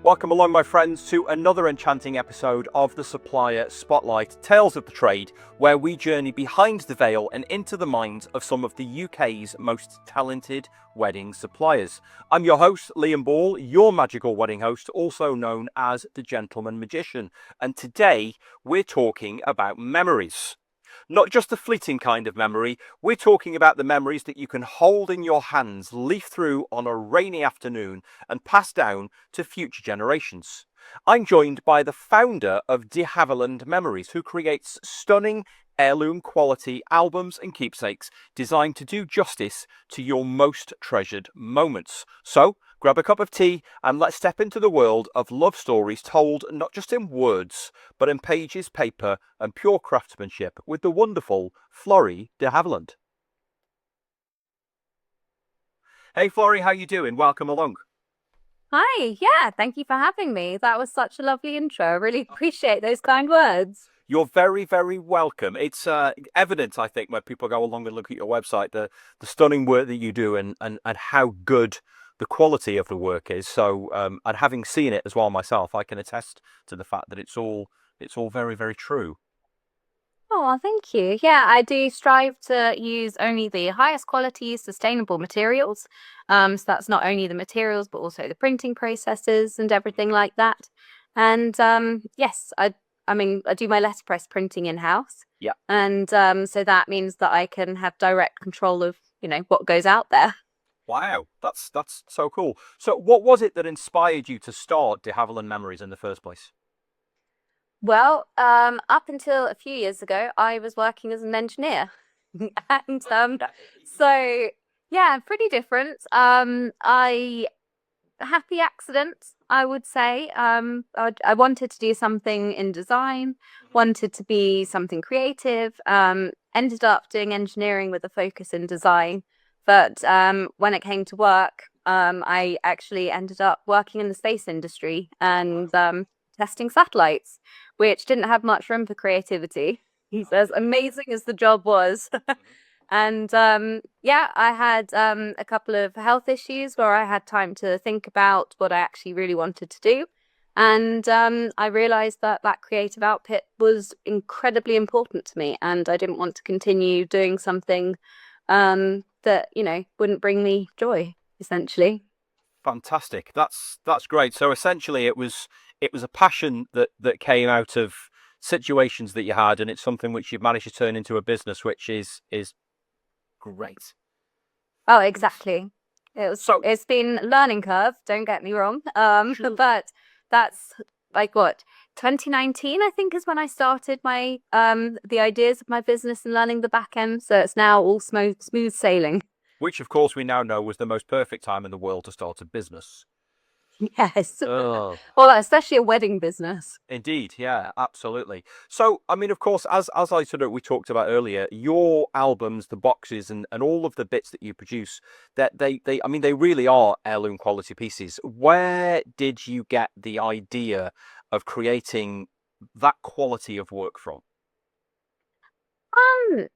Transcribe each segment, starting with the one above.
Welcome along, my friends, to another enchanting episode of the Supplier Spotlight, Tales of the Trade, where we journey behind the veil and into the minds of some of the UK's most talented wedding suppliers. I'm your host, Liam Ball, your magical wedding host, also known as the Gentleman Magician, and today we're talking about memories. Not just the fleeting kind of memory, we're talking about the memories that you can hold in your hands, leaf through on a rainy afternoon and pass down to future generations. I'm joined by the founder of Havilland Memories, who creates stunning heirloom quality albums and keepsakes designed to do justice to your most treasured moments. So, grab a cup of tea and let's step into the world of love stories told not just in words, but in pages, paper and pure craftsmanship with the wonderful Florrie de Havilland. Hey Florrie, how you doing? Welcome along. Hi, yeah, thank you for having me. That was such a lovely intro. I really appreciate those kind words. You're very, very welcome. It's evident, I think, when people go along and look at your website, the stunning work that you do and how good the quality of the work is. So, and having seen it as well myself, I can attest to the fact that it's all very, very true. Oh, thank you. Yeah, I do strive to use only the highest quality sustainable materials. So that's not only the materials, but also the printing processes and everything like that. And yes, I mean, I do my letterpress printing in-house. Yeah. And so that means that I can have direct control of, what goes out there. Wow, that's so cool. So, what was it that inspired you to start De Havilland Memories in the first place? Well, up until a few years ago, I was working as an engineer. And so yeah, pretty different. I happy accident, I would say. I wanted to do something in design, wanted to be something creative, ended up doing engineering with a focus in design. But when it came to work, I actually ended up working in the space industry and testing satellites, which didn't have much room for creativity. As amazing as the job was. And yeah, I had a couple of health issues where I had time to think about what I actually really wanted to do. And I realized that that creative output was incredibly important to me. And I didn't want to continue doing something that, wouldn't bring me joy, essentially. Fantastic. That's great. So essentially, it was a passion that came out of situations that you had, and it's something which you've managed to turn into a business, which is great. Oh, exactly. So, It's been a learning curve, don't get me wrong. Sure. But that's like what, 2019, I think, is when I started my the ideas of my business and learning the back end. So it's now all smooth sailing. which of course we now know was the most perfect time in the world to start a business. Yes. Oh, Well, especially a wedding business. indeed, yeah, absolutely. So, I mean, of course, as I sort of we talked about earlier, your albums, the boxes, and all of the bits that you produce, that they I mean, they really are heirloom quality pieces. Where did you get the idea of creating that quality of work from? Um,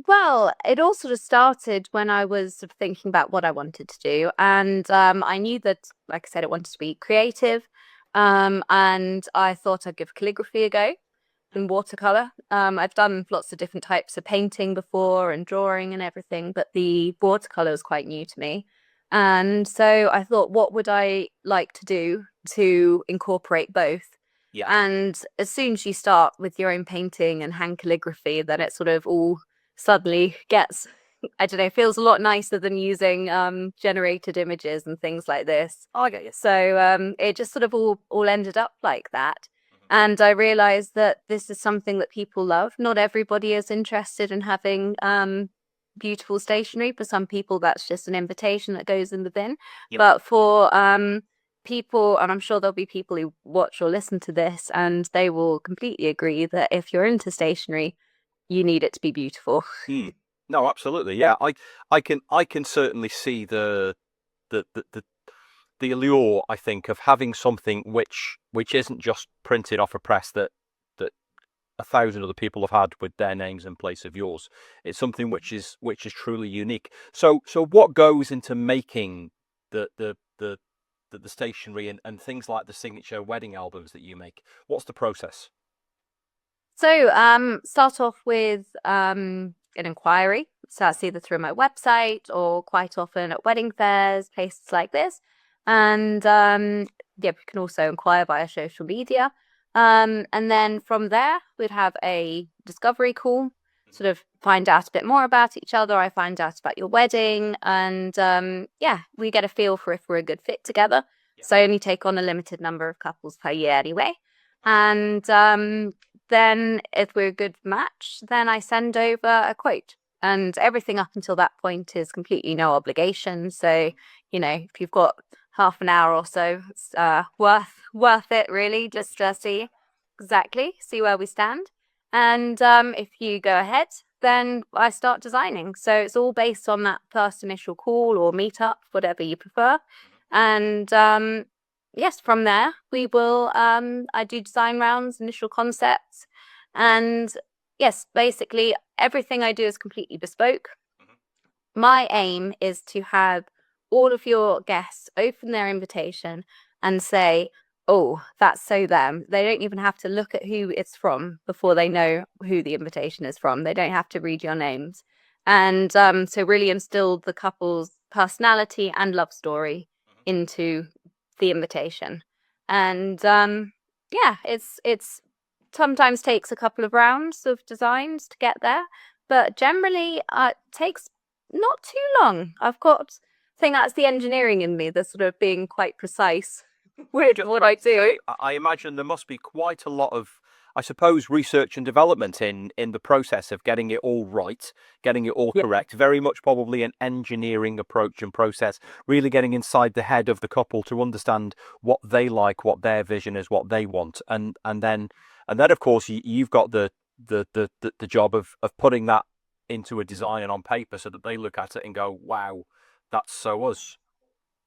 well, it all sort of started when I was sort of thinking about what I wanted to do. And I knew that, like I said, I wanted to be creative. And I thought I'd give calligraphy a go and watercolor. I've done lots of different types of painting before and drawing and everything, but the watercolor was quite new to me. And so I thought, what would I like to do to incorporate both? Yeah. And as soon as you start with your own painting and hand calligraphy, then it sort of all suddenly gets, I don't know, feels a lot nicer than using generated images and things like this. I get you. So it just sort of all ended up like that. And I realized that this is something that people love. Not everybody is interested in having beautiful stationery. For some people, that's just an invitation that goes in the bin. Yep. But for people, and I'm sure there'll be people who watch or listen to this, and they will completely agree that if you're into stationery, you need it to be beautiful. No, absolutely. Yeah, I can certainly see the the, the the allure, I think, of having something which isn't just printed off a press that 1,000 other people have had with their names in place of yours. It's something which is truly unique. So what goes into making the the stationery and things like the signature wedding albums that you make? What's the process? So, start off with an inquiry. So that's either through my website or quite often at wedding fairs, places like this. And yeah, we can also inquire via social media. And then from there, we'd have a discovery call, sort of find out a bit more about each other. I find out about your wedding, and yeah, we get a feel for if we're a good fit together. So I only take on a limited number of couples per year anyway. And then if we're a good match, then I send over a quote. And everything up until that point is completely no obligation. So, you know, if you've got half an hour or so, it's worth it really, just to see where we stand. And if you go ahead, then I start designing. So it's all based on that first initial call or meetup, whatever you prefer. And yes, from there we will I do design rounds, initial concepts, and yes, basically everything I do is completely bespoke. My aim is to have all of your guests open their invitation and say, oh, that's so them. They don't even have to look at who it's from before they know who the invitation is from. They don't have to read your names. And so really instill the couple's personality and love story into the invitation. And yeah, it's sometimes takes a couple of rounds of designs to get there, but generally it takes not too long. I think that's the engineering in me, the sort of being quite precise with what I do. I imagine there must be quite a lot of, I suppose, research and development in the process of getting it all right, getting it all correct. Very much probably an engineering approach and process, really getting inside the head of the couple to understand what they like, what their vision is, what they want, and then of course you've got the job of putting that into a design and on paper so that they look at it and go, wow, that's so us.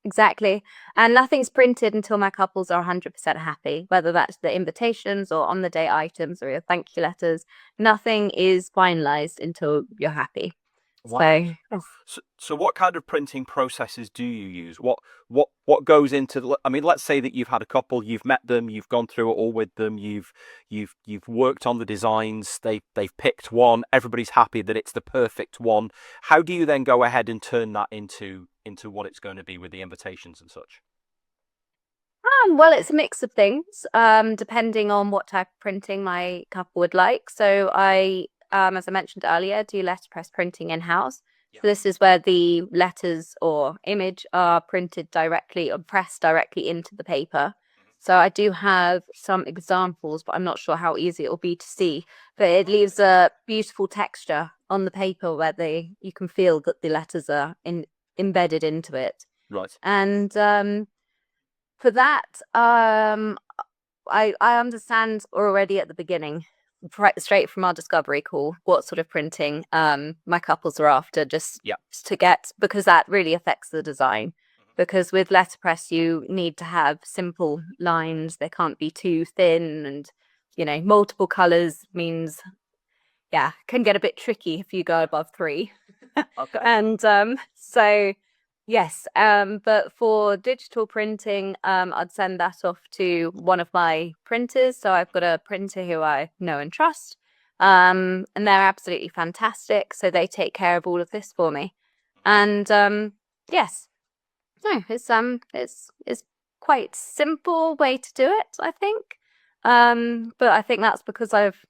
Exactly. And nothing's printed until my couples are 100% happy, whether that's the invitations or on the day items or your thank you letters. Nothing is finalized until you're happy. Wow. So what kind of printing processes do you use? What goes into I mean, let's say that you've had a couple, you've met them, you've gone through it all with them, you've worked on the designs, they've picked one, everybody's happy that it's the perfect one. How do you then go ahead and turn that into what it's going to be with the invitations and such? Well, it's a mix of things, depending on what type of printing my couple would like. So I, as I mentioned earlier, do letterpress printing in-house. So this is where the letters or image are printed directly or pressed directly into the paper. So I do have some examples, but I'm not sure how easy it will be to see. But it leaves a beautiful texture on the paper where you can feel that the letters are embedded into it. Right. And for that, I understand already at the beginning, straight from our discovery call, what sort of printing my couples are after, just to get, because that really affects the design. Because with letterpress, you need to have simple lines; they can't be too thin, and multiple colors means can get a bit tricky if you go above 3. Okay. And so. Yes, but for digital printing, I'd send that off to one of my printers. So I've got a printer who I know and trust, and they're absolutely fantastic. So they take care of all of this for me. And yes, no, it's quite simple way to do it, I think. But I think that's because I've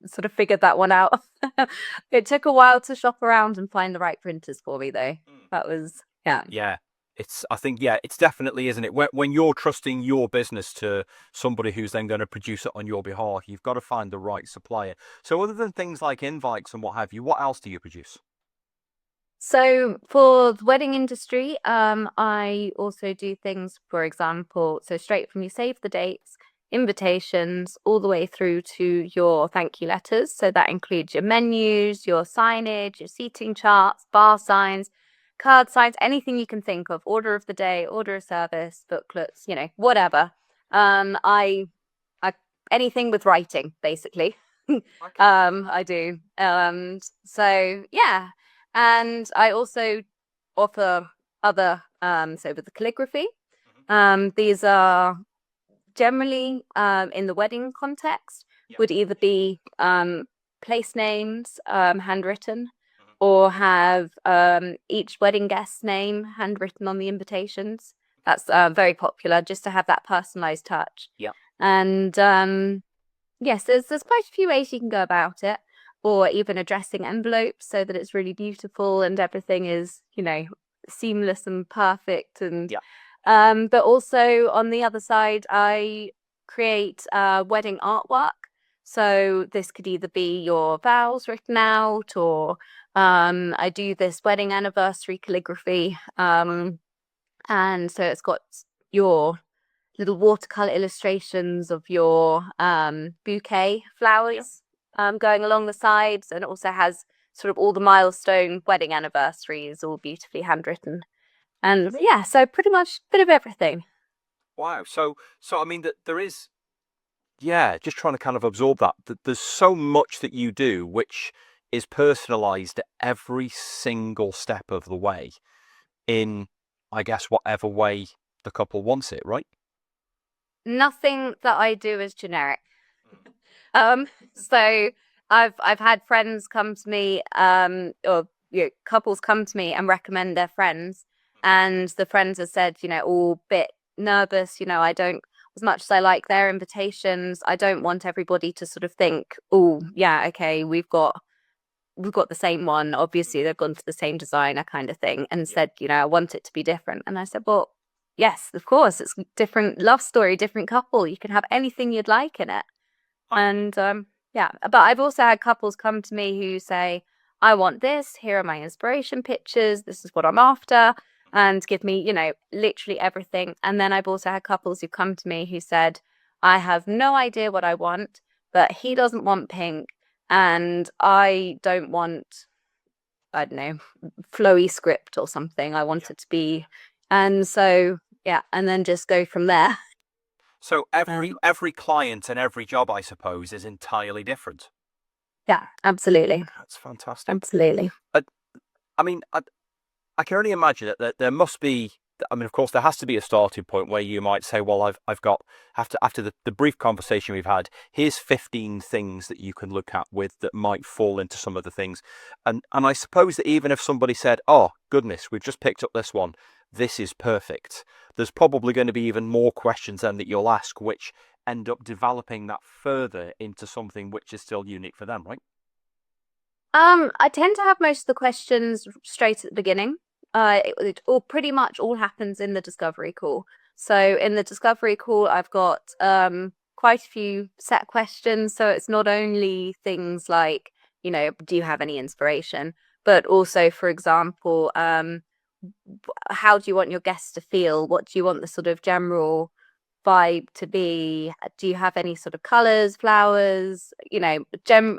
sort of figured that one out. It took a while to shop around and find the right printers for me, though. That was. Yeah. I think it's definitely, isn't it? When you're trusting your business to somebody who's then going to produce it on your behalf, you've got to find the right supplier. So other than things like invites and what have you, what else do you produce? So for the wedding industry, I also do things, for example, so straight from you save the dates, invitations, all the way through to your thank you letters. So that includes your menus, your signage, your seating charts, bar signs, card signs, anything you can think of, order of the day, order of service, booklets, whatever. I anything with writing, basically. I do. So yeah. And I also offer other so with the calligraphy. These are generally in the wedding context would either be place names handwritten or have each wedding guest's name handwritten on the invitations. That's very popular, just to have that personalized touch. Yeah. And yes, there's quite a few ways you can go about it, or even addressing envelopes so that it's really beautiful and everything is, seamless and perfect. And but also on the other side, I create wedding artwork. So this could either be your vows written out, or I do this wedding anniversary calligraphy. And so it's got your little watercolor illustrations of your bouquet flowers going along the sides, and it also has sort of all the milestone wedding anniversaries all beautifully handwritten. And yeah, so pretty much a bit of everything. Wow. So I mean, that there is, just trying to kind of absorb that. There's so much that you do which is personalized every single step of the way in, I guess, whatever way the couple wants it, right? Nothing that I do is generic. So I've had friends come to me, or couples come to me and recommend their friends, and the friends have said, all bit nervous, I don't, as much as I like their invitations, I don't want everybody to sort of think, oh yeah, okay, we've got the same one. Obviously, they've gone to the same designer kind of thing, and said, I want it to be different. And I said, well, yes, of course, it's different love story, different couple. You can have anything you'd like in it. And but I've also had couples come to me who say, I want this. Here are my inspiration pictures. This is what I'm after. And give me, literally everything. And then I've also had couples who come to me who said, I have no idea what I want, but he doesn't want pink. And I don't want, I don't know, flowy script or something. I want it to be. And so, and then just go from there. So every client and every job, I suppose, is entirely different. Yeah, absolutely. That's fantastic. Absolutely. I mean, I can only imagine that there must be. I mean, of course, there has to be a starting point where you might say, well, I've got, after the brief conversation we've had, here's 15 things that you can look at with that might fall into some of the things. And I suppose that even if somebody said, oh, goodness, we've just picked up this one, this is perfect, there's probably going to be even more questions then that you'll ask, which end up developing that further into something which is still unique for them, right? I tend to have most of the questions straight at the beginning. It all pretty much all happens in the discovery call. So in the discovery call, I've got quite a few set questions. So it's not only things like, do you have any inspiration, but also, for example, how do you want your guests to feel? What do you want the sort of general vibe to be? Do you have any sort of colors, flowers,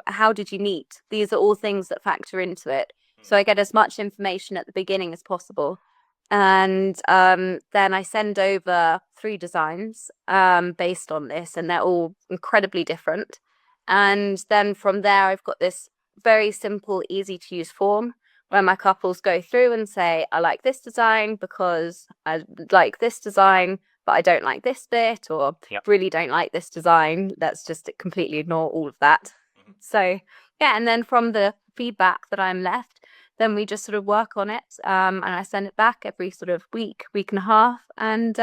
how did you meet? These are all things that factor into it. So I get as much information at the beginning as possible. And then I send over 3 designs based on this, and they're all incredibly different. And then from there, I've got this very simple, easy to use form where my couples go through and say, I like this design because I like this design, but I don't like this bit, or really don't like this design. Let's just completely ignore all of that. So, and then from the feedback that I'm left, then we just sort of work on it. And I send it back every sort of week and a half. And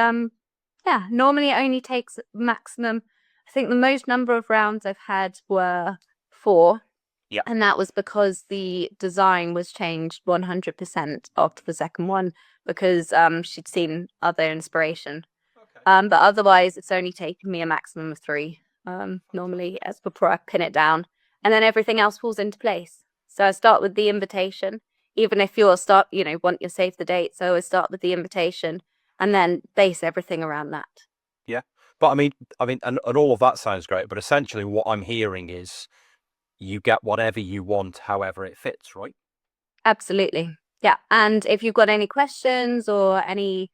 normally it only takes maximum, I think the most number of rounds I've had were 4. Yeah. And that was because the design was changed 100% after the second one, because she'd seen other inspiration. Okay. But otherwise, it's only taken me a maximum of 3 normally as before I pin it down. And then everything else falls into place. So I start with the invitation, even if you're want your save the date. So I start with the invitation and then base everything around that. Yeah. But I mean, and all of that sounds great. But essentially what I'm hearing is you get whatever you want, however it fits, right? Absolutely. Yeah. And if you've got any questions or any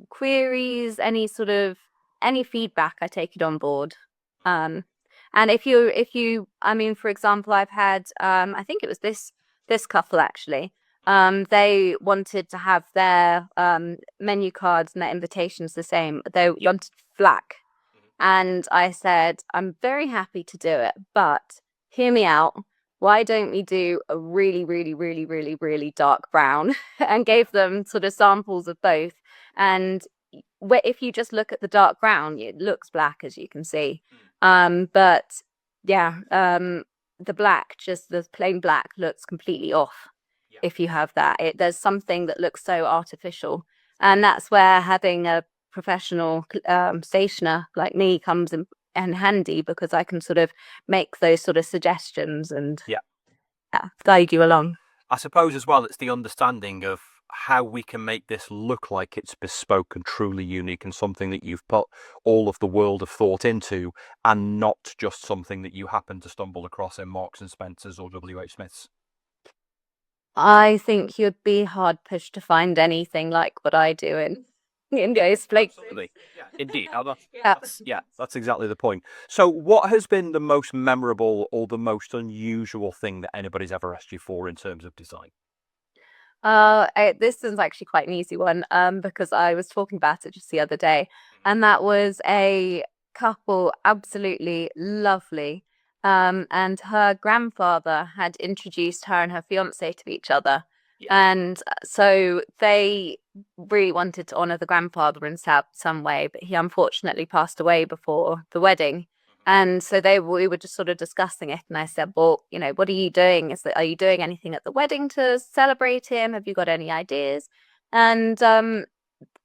queries, any feedback, I take it on board. And if you, I mean, for example, I've had, I think it was this couple actually, They wanted to have their menu cards and their invitations the same. They wanted black. And I said, I'm very happy to do it, but hear me out. Why don't we do a really, really, really, really, really dark brown? And gave them sort of samples of both. And if you just look at the dark brown, it looks black, as you can see. But yeah, the black, just the plain black, looks completely off if you have that. There's something that looks so artificial. And that's where having a professional stationer like me comes in handy, because I can sort of make those sort of suggestions and guide you along. I suppose as well, it's the understanding of how we can make this look like it's bespoke and truly unique and something that you've put all of the world of thought into, and not just something that you happen to stumble across in Marks and Spencer's or WH Smith's. I think you'd be hard pushed to find anything like what I do in those places. Absolutely. Yeah, indeed. Yeah. That's exactly the point. So what has been the most memorable or the most unusual thing that anybody's ever asked you for in terms of design? This is actually quite an easy one, because I was talking about it just the other day, and that was a couple, absolutely lovely. And her grandfather had introduced her and her fiance to each other. And so they really wanted to honor the grandfather in some way, but he unfortunately passed away before the wedding. And so we were just sort of discussing it, and I said, well, what are you doing? Are you doing anything at the wedding to celebrate him? Have you got any ideas? And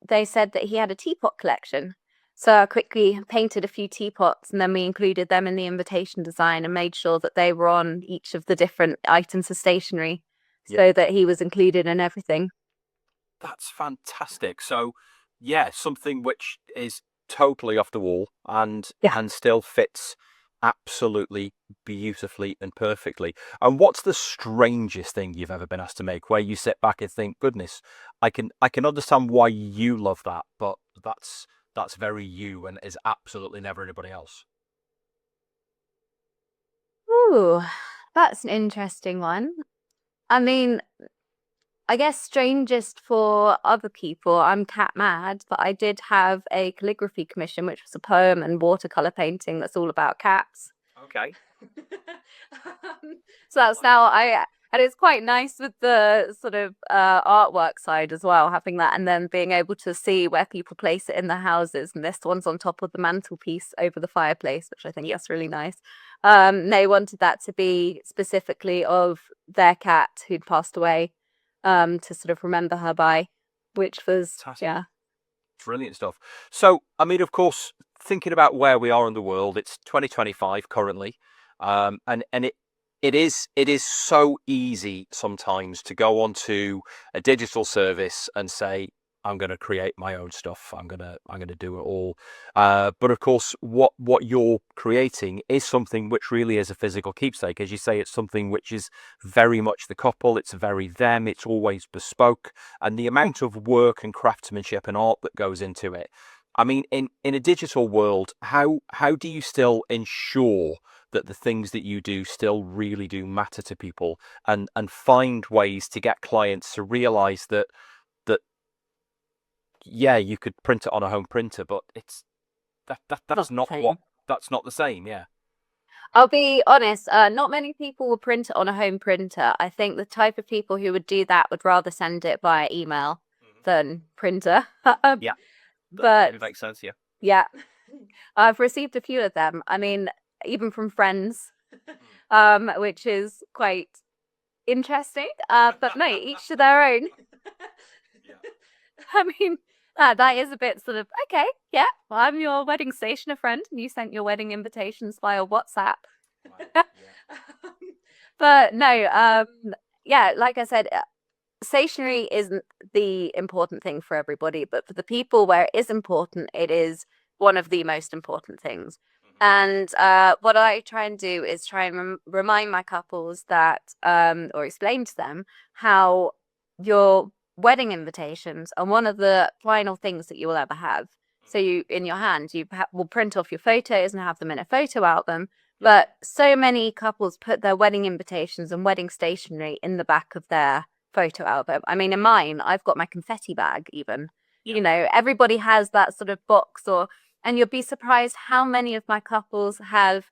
they said that he had a teapot collection. So I quickly painted a few teapots, and then we included them in the invitation design and made sure that they were on each of the different items of stationery, so that he was included in everything. That's fantastic. So, yeah, something which is totally off the wall and still fits absolutely beautifully and perfectly. And what's the strangest thing you've ever been asked to make, where you sit back and think, goodness, I can understand why you love that, but that's very you and is absolutely never anybody else? Ooh, that's an interesting one. I mean, I guess strangest for other people, I'm cat mad, but I did have a calligraphy commission, which was a poem and watercolor painting that's all about cats. Okay. So that's and it's quite nice with the sort of artwork side as well, having that, and then being able to see where people place it in their houses. And this one's on top of the mantelpiece over the fireplace, which I think that's really nice. They wanted that to be specifically of their cat who'd passed away, to sort of remember her by, which was, brilliant stuff. So, I mean, of course, thinking about where we are in the world, it's 2025 currently, and it is so easy sometimes to go onto a digital service and say, I'm going to create my own stuff. I'm going to do it all. But of course, what you're creating is something which really is a physical keepsake. As you say, it's something which is very much the couple. It's very them. It's always bespoke. And the amount of work and craftsmanship and art that goes into it. I mean, in a digital world, how do you still ensure that the things that you do still really do matter to people, and find ways to get clients to realize that you could print it on a home printer, but it's that's not the same. Yeah. I'll be honest, not many people will print it on a home printer. I think the type of people who would do that would rather send it via email than printer. Yeah. But it makes sense. Yeah. Yeah. I've received a few of them. I mean, even from friends, which is quite interesting. But no, each to their own. I mean, that is a bit sort of, okay, yeah, well, I'm your wedding stationer friend, and you sent your wedding invitations via WhatsApp. But no, like I said, stationery isn't the important thing for everybody, but for the people where it is important, it is one of the most important things. And what I try and do is try and remind my couples that, or explain to them how your wedding invitations are one of the final things that you will ever have. So you, in your hand, you will print off your photos and have them in a photo album. But so many couples put their wedding invitations and wedding stationery in the back of their photo album. I mean, in mine, I've got my confetti bag even. You know, everybody has that sort of box, and you'll be surprised how many of my couples have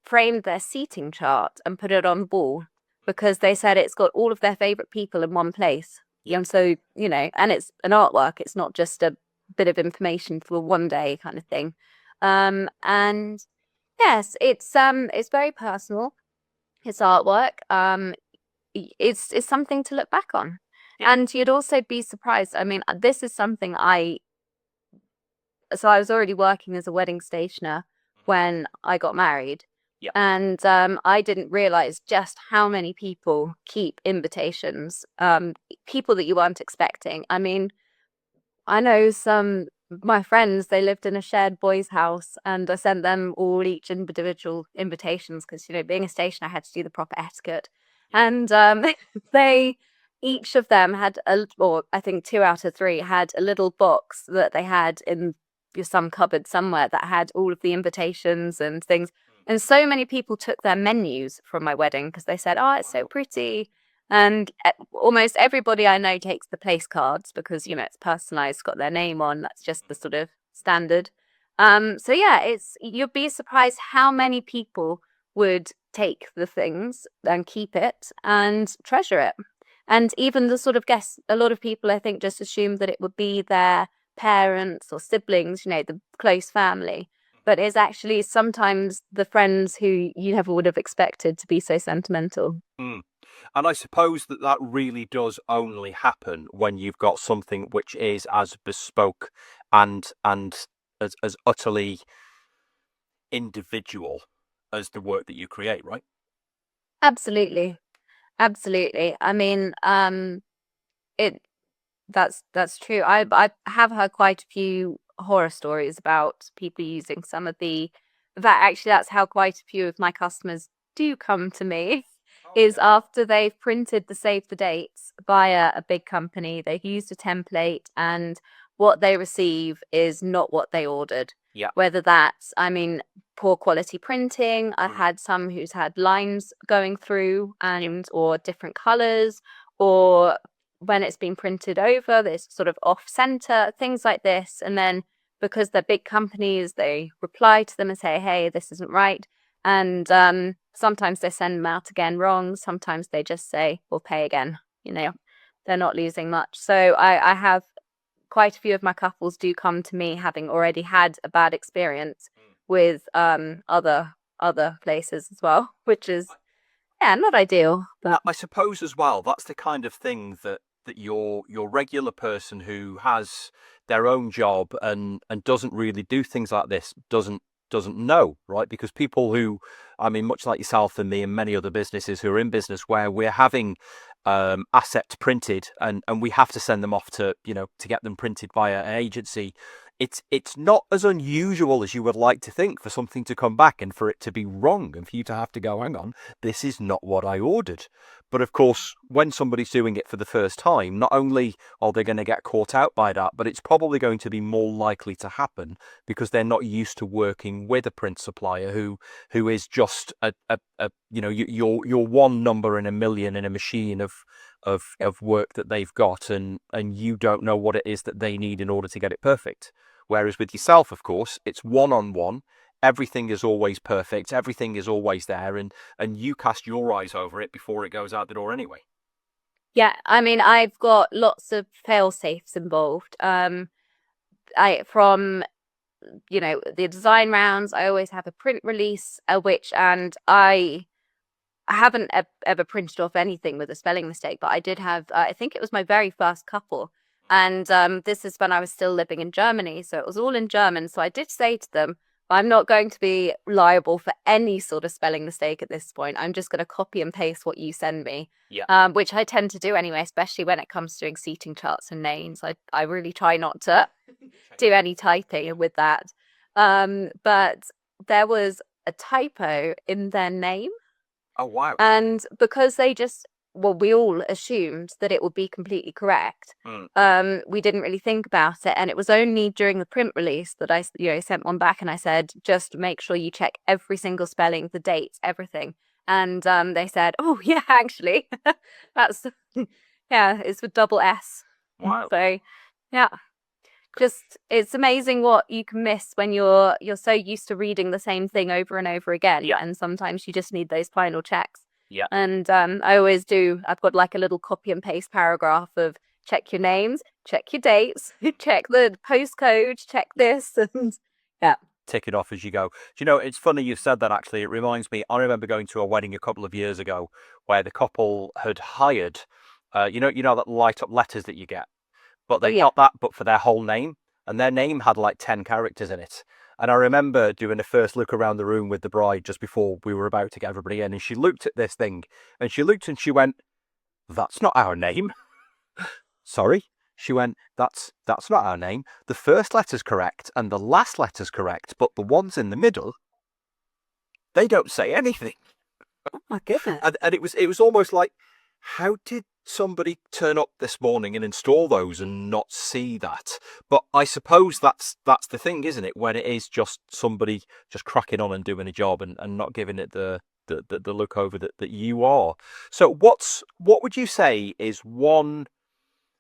framed their seating chart and put it on the wall because they said it's got all of their favorite people in one place. And so, you know, and it's an artwork. It's not just a bit of information for one day kind of thing. And yes, it's very personal. It's artwork. It's something to look back on. And you'd also be surprised. I mean, this is something so I was already working as a wedding stationer when I got married. And I didn't realize just how many people keep invitations, people that you weren't expecting. I mean, I know my friends, they lived in a shared boys' house, and I sent them all each individual invitations because, you know, being a stationer, I had to do the proper etiquette. And they, each of them had or I think 2 out of 3 had a little box that they had in some cupboard somewhere that had all of the invitations and things. And so many people took their menus from my wedding because they said, oh, it's so pretty. And almost everybody I know takes the place cards because, you know, it's personalised, got their name on. That's just the sort of standard. So yeah, you'll be surprised how many people would take the things and keep it and treasure it. And even the sort of guests, a lot of people I think just assume that it would be their parents or siblings, you know, the close family. But it's actually sometimes the friends who you never would have expected to be so sentimental. And I suppose that really does only happen when you've got something which is as bespoke and as utterly individual as the work that you create, right? Absolutely. I mean, that's true. I have heard quite a few horror stories about people using some of that's how quite a few of my customers do come to me. Is after they've printed the save the dates via a big company, they've used a template, and what they receive is not what they ordered. Whether that's, I mean, poor quality printing. I've had some who's had lines going through or different colors, or when it's been printed over, there's sort of off center, things like this. And then because they're big companies, they reply to them and say, hey, this isn't right. And sometimes they send them out again wrong. Sometimes they just say, we'll pay again. You know, they're not losing much. So I have quite a few of my couples do come to me having already had a bad experience with other places as well, which is, not ideal. But I suppose as well, that's the kind of thing that your regular person who has their own job and doesn't really do things like this doesn't know, right? Because people who, I mean, much like yourself and me and many other businesses who are in business where we're having assets printed and we have to send them off to, you know, to get them printed by an agency, it's not as unusual as you would like to think for something to come back and for it to be wrong and for you to have to go, hang on, this is not what I ordered. But of course, when somebody's doing it for the first time, not only are they going to get caught out by that, but it's probably going to be more likely to happen because they're not used to working with a print supplier who is just a you know, your one number in a million in a machine of work that they've got, and you don't know what it is that they need in order to get it perfect. Whereas with yourself, of course, it's one-on-one. Everything is always perfect. Everything is always there, and you cast your eyes over it before it goes out the door anyway. Yeah, I mean, I've got lots of fail safes involved. From you know, the design rounds, I always have a print release, and I haven't ever printed off anything with a spelling mistake, but I did have, I think it was my very first couple. And this is when I was still living in Germany. So it was all in German. So I did say to them, I'm not going to be liable for any sort of spelling mistake at this point. I'm just going to copy and paste what you send me, which I tend to do anyway, especially when it comes to doing seating charts and names. I really try not to do any typing with that. But there was a typo in their name. Oh, wow. And because we all assumed that it would be completely correct. We didn't really think about it. And it was only during the print release that I, sent one back and I said, just make sure you check every single spelling, the dates, everything. And they said, oh, yeah, actually, Yeah, it's with double S. Wow. So, yeah. Just it's amazing what you can miss when you're so used to reading the same thing over and over again. Yeah. And sometimes you just need those final checks. Yeah. And I always do. I've got like a little copy and paste paragraph of check your names, check your dates, check the postcode, check this, and yeah. Tick it off as you go. Do you know, it's funny you said that actually. It reminds me, I remember going to a wedding a couple of years ago where the couple had hired, you know that light up letters that you get, but they got that, but for their whole name, and their name had like 10 characters in it. And I remember doing a first look around the room with the bride just before we were about to get everybody in, and she looked at this thing, and she looked and she went, "That's not our name." Sorry? She went, that's not our name. The first letter's correct and the last letter's correct, but the ones in the middle, they don't say anything. Oh my goodness. And it was almost like, how did somebody turn up this morning and install those and not see that? But I suppose that's the thing, isn't it? When it is just somebody just cracking on and doing a job and not giving it the look over that you are. So what would you say is one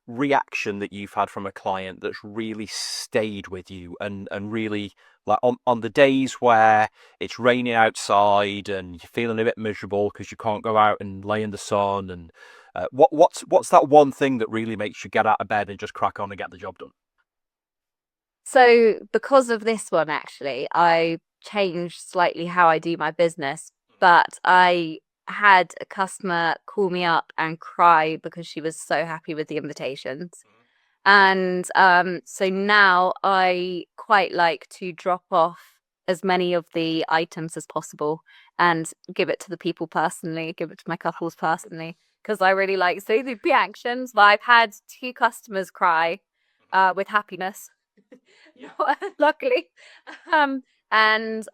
reaction that you've had from a client that's really stayed with you and really, like, on the days where it's raining outside and you're feeling a bit miserable because you can't go out and lay in the sun, and what's that one thing that really makes you get out of bed and just crack on and get the job done? So because of this one, actually, I changed slightly how I do my business, but I had a customer call me up and cry because she was so happy with the invitations. And so now I quite like to drop off as many of the items as possible and give it to the people personally, give it to my couples personally, because I really like seeing the reactions. I've had 2 customers cry with happiness, luckily. And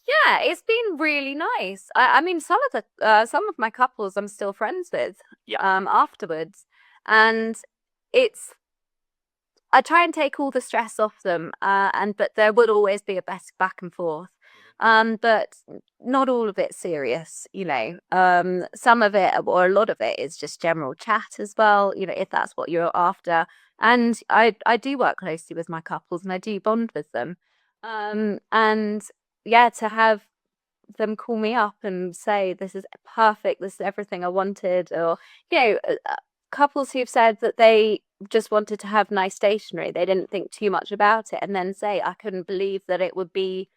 yeah, it's been really nice. I mean, some of my couples I'm still friends with afterwards, and I try and take all the stress off them, but there would always be a best back and forth. But not all of it serious, you know. Some of it, or a lot of it, is just general chat as well, you know, if that's what you're after. And I do work closely with my couples and I do bond with them. And yeah, to have them call me up and say, this is perfect, this is everything I wanted, or, you know, couples who've said that they just wanted to have nice stationery, they didn't think too much about it, and then say, I couldn't believe that it would be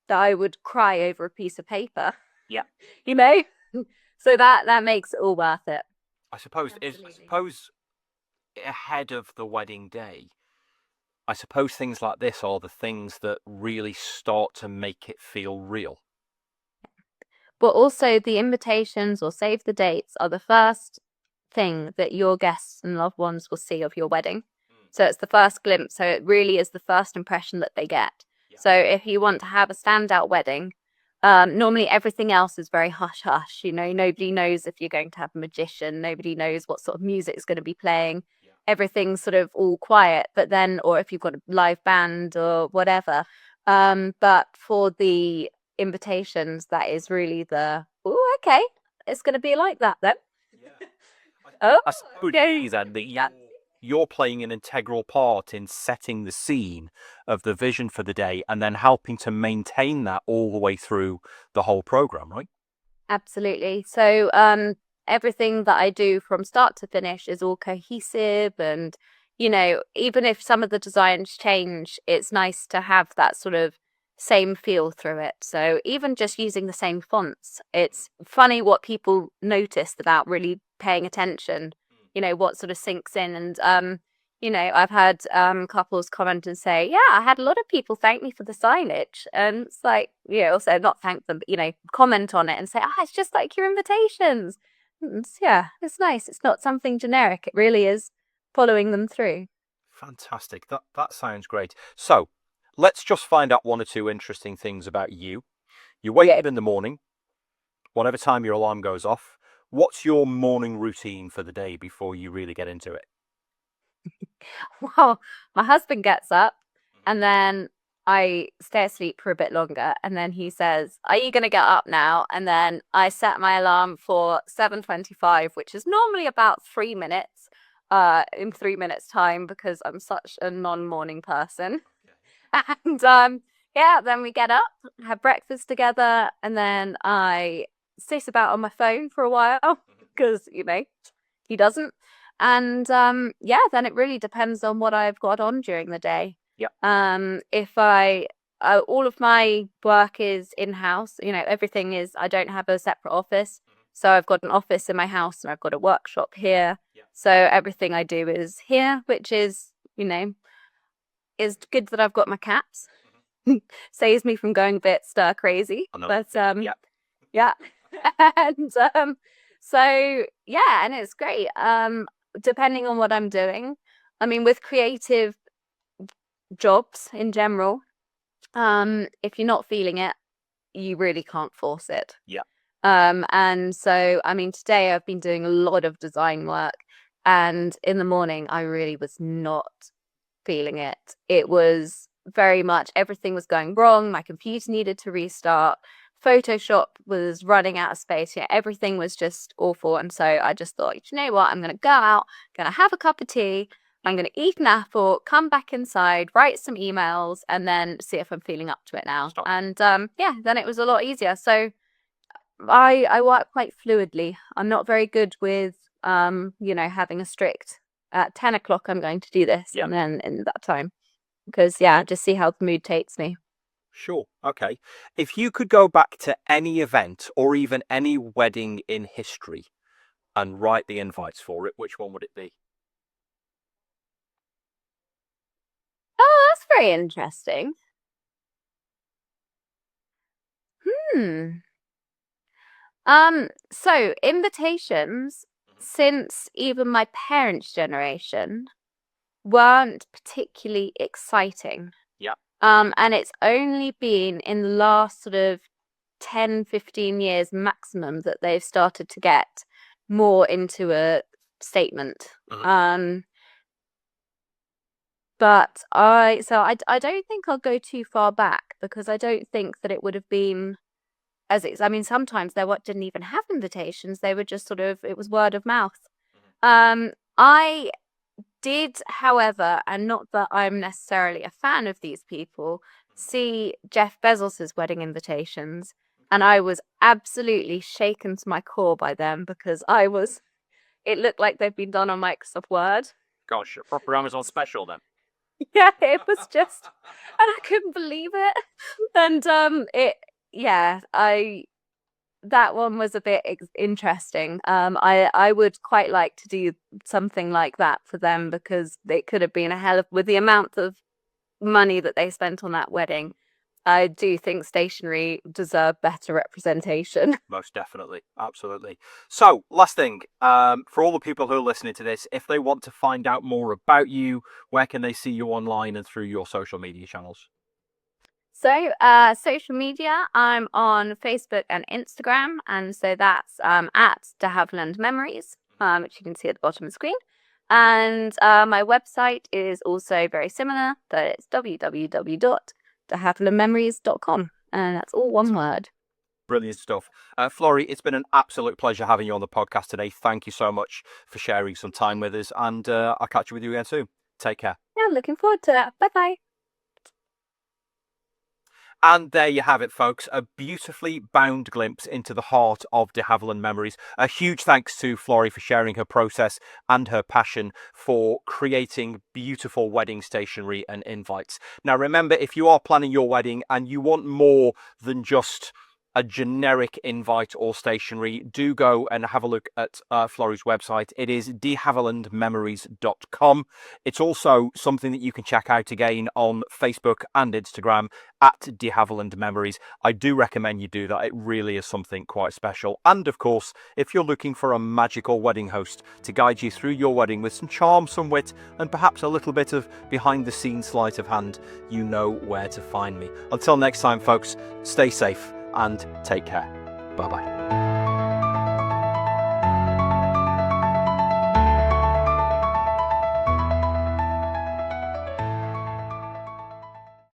that I would cry over a piece of paper. Yeah. You know? So that makes it all worth it. I suppose ahead of the wedding day, I suppose things like this are the things that really start to make it feel real. But also the invitations or save the dates are the first thing that your guests and loved ones will see of your wedding. So it's the first glimpse. So it really is the first impression that they get. Yeah. So if you want to have a standout wedding, normally everything else is very hush hush. You know, nobody knows if you're going to have a magician. Nobody knows what sort of music is going to be playing. Yeah. Everything's sort of all quiet. But then, or if you've got a live band or whatever. But for the invitations, that is really okay, it's going to be like that then. Yeah. I suppose that you're playing an integral part in setting the scene of the vision for the day and then helping to maintain that all the way through the whole program, right? Absolutely. So everything that I do from start to finish is all cohesive, and, you know, even if some of the designs change, it's nice to have that sort of same feel through it. So even just using the same fonts, it's funny what people notice without really paying attention, you know, what sort of sinks in. And you know, I've had couples comment and say, yeah, I had a lot of people thank me for the signage, and it's like, you know, also not thank them, but, you know, comment on it and say, it's just like your invitations. Yeah, it's nice. It's not something generic. It really is following them through. Fantastic. That sounds great. So let's just find out one or two interesting things about you. You wake up in the morning, whatever time your alarm goes off. What's your morning routine for the day before you really get into it? Well, my husband gets up, and then I stay asleep for a bit longer, and then he says, "Are you going to get up now?" And then I set my alarm for 7:25, which is normally about 3 minutes, in 3 minutes time, because I'm such a non-morning person. And yeah, then we get up, have breakfast together, and then I sit about on my phone for a while because, he doesn't. And yeah, then it really depends on what I've got on during the day. If all of my work is in-house, everything is, I don't have a separate office. So I've got an office in my house and I've got a workshop here. So everything I do is here, which is, is good that I've got my cats. Saves me from going a bit stir crazy. But yeah. And so yeah, and it's great. Depending on what I'm doing. I mean, with creative jobs in general, if you're not feeling it, you really can't force it. And so, I mean, today I've been doing a lot of design work, and in the morning I really was not feeling it. It was very much, everything was going wrong. My computer needed to restart. Photoshop was running out of space. Everything was just awful. And so I just thought, you know what? I'm going to go out, going to have a cup of tea. I'm going to eat an apple, come back inside, write some emails, and then see if I'm feeling up to it now. And yeah, then it was a lot easier. So I work quite fluidly. I'm not very good with, having a strict, at 10 o'clock I'm going to do this, and then in that time. Because, just see how the mood takes me. Sure. Okay. If you could go back to any event or even any wedding in history and write the invites for it, which one would it be? Oh, that's very interesting. So invitations, since even my parents' generation, weren't particularly exciting. And it's only been in the last sort of 10, 15 years maximum that they've started to get more into a statement. But I don't think I'll go too far back, because I don't think that it would have been I mean, sometimes they didn't even have invitations. They were just it was word of mouth. I did, however, and not that I'm necessarily a fan of these people, see Jeff Bezos's wedding invitations, and I was absolutely shaken to my core by them, because it looked like they've been done on Microsoft Word. Gosh, a proper Amazon special then. Yeah, it was just, and I couldn't believe it. And that one was a bit interesting. I would quite like to do something like that for them, because it could have been with the amount of money that they spent on that wedding. I do think stationery deserve better representation. Most definitely. Absolutely. So, last thing, for all the people who are listening to this, if they want to find out more about you, where can they see you online and through your social media channels? So, social media, I'm on Facebook and Instagram, and so that's at Havilland Memories, which you can see at the bottom of the screen. And my website is also very similar, but it's www.havillandmemories.com, and that's all one word. Brilliant stuff. Florrie, it's been an absolute pleasure having you on the podcast today. Thank you so much for sharing some time with us, and I'll catch up with you again soon. Take care. Yeah, looking forward to it. Bye-bye. And there you have it, folks. A beautifully bound glimpse into the heart of de Havilland Memories. A huge thanks to Florrie for sharing her process and her passion for creating beautiful wedding stationery and invites. Now, remember, if you are planning your wedding and you want more than just a generic invite or stationery, do go and have a look at Florrie's website. It is dehavillandmemories.com. It's also something that you can check out again on Facebook and Instagram at de Havilland Memories. I do recommend you do that. It really is something quite special. And of course, if you're looking for a magical wedding host to guide you through your wedding with some charm, some wit, and perhaps a little bit of behind the scenes sleight of hand, you know where to find me. Until next time, folks, stay safe and take care. Bye-bye.